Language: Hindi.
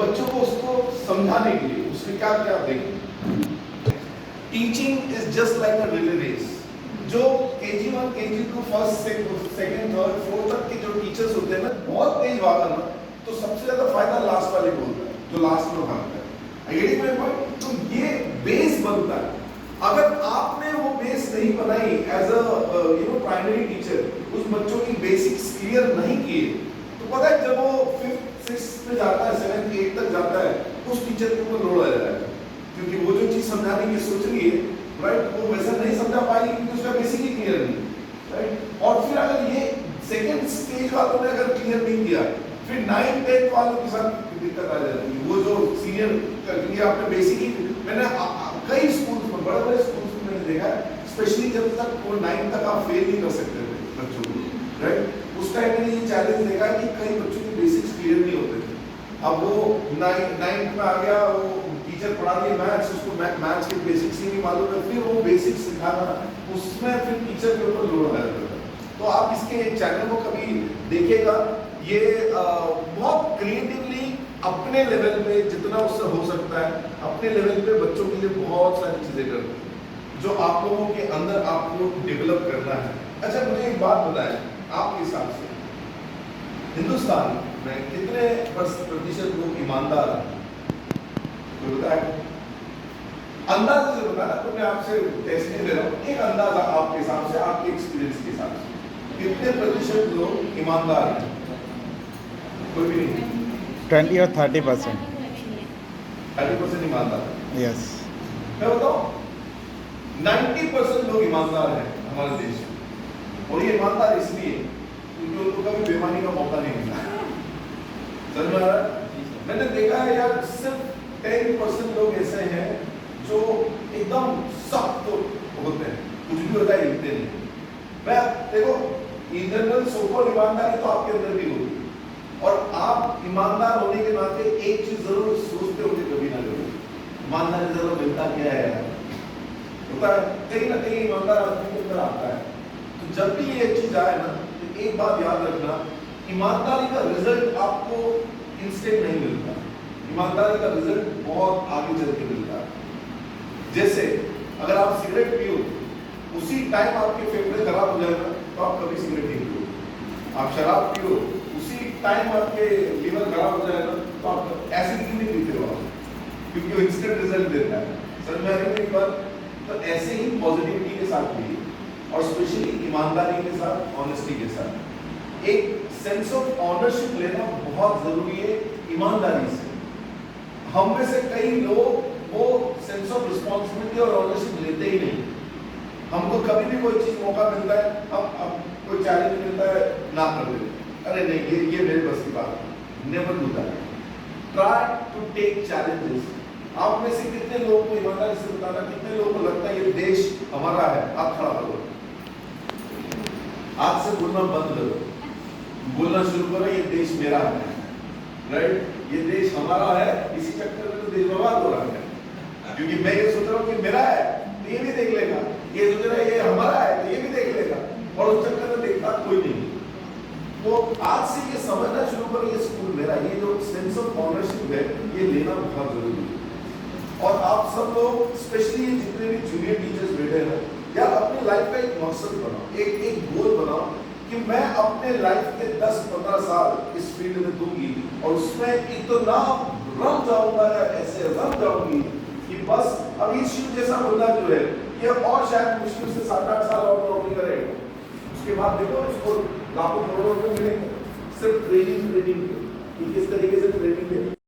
बच्चों को उसको समझाने के लिए उसमें क्या क्या देखें। Teaching is just like a relay race. जो KG1 KG2 first second third fourth तक के जो टीचर्स होते हैं ना, बहुत तेज भागा ना, तो सबसे ज्यादा फायदा लास्ट वाले को होता है जो लास्ट में भागता है। तो ये बेस बनता है। अगर आपने वो बेस नहीं बनाई एज अ प्राइमरी टीचर, उस बच्चों की बेसिक्स क्लियर नहीं किए, तो पता है जब वो 5th 6th में जाता है 7th 8th तक जाता है, उस टीचर के ऊपर लोड आ जाएगा, क्योंकि वो जो चीज समझाने की सोच रही है, राइट, वो वैसा नहीं समझा पाएगी क्योंकि उसका बेसिक ही क्लियर नहीं, राइट। और फिर अगर ये सेकंड स्टेज वालों ने अगर क्लियर नहीं किया, फिर 9th 10th वालों के साथ दिक्कत आ जाती है। वो जो सीनियर, क्योंकि आपने बेसिक ही, मैंने कई स्कूल्स में, बड़े बड़े स्कूल्स में मैंने देखा है, स्पेशली जब तक वो 9th तक आप फेल नहीं कर सकते थे बच्चों को, राइट, उस टाइम मैंने ये चैलेंज देखा है कि कई बच्चों के बेसिक्स क्लियर नहीं होते थे। अब वो 9th में आ गया, वो टीचर पढ़ा दिए मैथ्स, उसको मैथ्स के बेसिक्स ही नहीं मालूम है, फिर वो बेसिक्स सिखाना, उसमें फिर टीचर के ऊपर लोड आ जाता है। तो आप इसके चैनल को कभी देखिएगा, ये बहुत क्रिएटिवली अपने लेवल पे जितना उससे हो सकता है, अपने लेवल पे बच्चों के लिए बहुत सारी चीजें करते हैं जो आप लोगों के अंदर आपको डेवलप करना है। अच्छा, मुझे एक बात बताएं, आपके हिसाब से हिंदुस्तान में कितने प्रतिशत लोग ईमानदार हैं? कोई बताए? अंदाजे से बताना, तो मैं आपसे टेस्ट नहीं दे रहा हूँ, एक अंदाजा आपके हिसाब से, आपके एक्सपीरियंस के हिसाब से कितने प्रतिशत लोग ईमानदार हैं? कोई भी नहीं? 20 or 30%. 30% ईमानदार। Yes. मैं बताऊं, 90% लोग ईमानदार हैं हमारे देश में, और ये ईमानदार इसलिए क्योंकि उनको कभी बेईमानी का मौका नहीं मिला। समझ में आ रहा है? मैंने देखा है यार, सिर्फ 10% लोग ऐसे हैं जो एकदम सख्त होते हैं, कुछ भी होता है लिखते नहीं। मैं देखो, इंटरनल सोकॉल ईमानदारी तो आपके अंदर भी होगी, और आप ईमानदार होने के नाते एक चीज जरूर सोचते होंगे कभी ना कभी, ईमानदारी जरूर मिलता क्या है यार, होता है कहीं ना कहीं ईमानदार आदमी के अंदर आता है। तो जब भी ये चीज आए ना, तो एक बात याद रखना, ईमानदारी का रिजल्ट आपको इंस्टेंट नहीं मिलता, ईमानदारी का रिजल्ट बहुत आगे चल के मिलता है। जैसे अगर आप सिगरेट पियो, उसी टाइम आपके फेफड़े खराब हो जाएगा तो आप कभी सिगरेट नहीं पियो। आप शराब पियो, उसी टाइम आपके लीवर खराब हो जाएगा तो आप एसिड नहीं पीते हो, क्योंकि वो इंस्टेंट रिजल्ट देता है। समझ में आ रही है एक बात? तो ऐसे ही पॉजिटिविटी के साथ भी, और स्पेशली ईमानदारी के साथ, ऑनेस्टी के साथ, एक सेंस ऑफ ऑनरशिप लेना बहुत जरूरी है ईमानदारी से। हम में से कई लोग वो सेंस ऑफ रिस्पॉन्सिबिलिटी और ऑनरशिप लेते ही नहीं। हमको कभी भी कोई चीज मौका मिलता है, हम कोई चैलेंज मिलता है, ना कर देते, अरे नहीं ये मेरे बस की बात है, never do that. Try to take challenges. आप में से कितने लोगों को ईमानदारी से बताना, कितने लोगों को लगता है ये देश हमारा है? आप खड़ा करो, आज से बोलना बंद करो, बोलना शुरू करो ये देश मेरा है, राइट, ये देश हमारा है। इसी चक्कर में तो देश बर्बाद हो रहा है, क्योंकि मैं ये सोच रहा हूँ कि मेरा है तो ये भी देख लेगा, ये सोच रहा है ये हमारा है तो ये भी देख लेगा, और उस चक्कर में देखता कोई नहीं। तो आज से ये समझना शुरू करो, ये स्कूल मेरा, ये जो सेंस ऑफ ऑनरशिप है ये लेना बहुत जरूरी है। और आप सब लोग, स्पेशली जितने भी जूनियर टीचर्स बैठे हैं, यार अपनी लाइफ का एक मकसद बनाओ, एक गोल बनाओ कि मैं अपने लाइफ के 10-15 साल इस फील्ड में दूंगी, और उसमें इतना रम जाऊंगा या ऐसे रम जाऊंगी कि बस अब इस शिव जैसा बंदा जो है ये और शायद मुश्किल से 7-8 साल और नौकरी करेगा, उसके बाद देखो उसको लाखों करोड़ों रुपए मिलेंगे सिर्फ ट्रेनिंग कि किस तरीके से ट्रेनिंग है।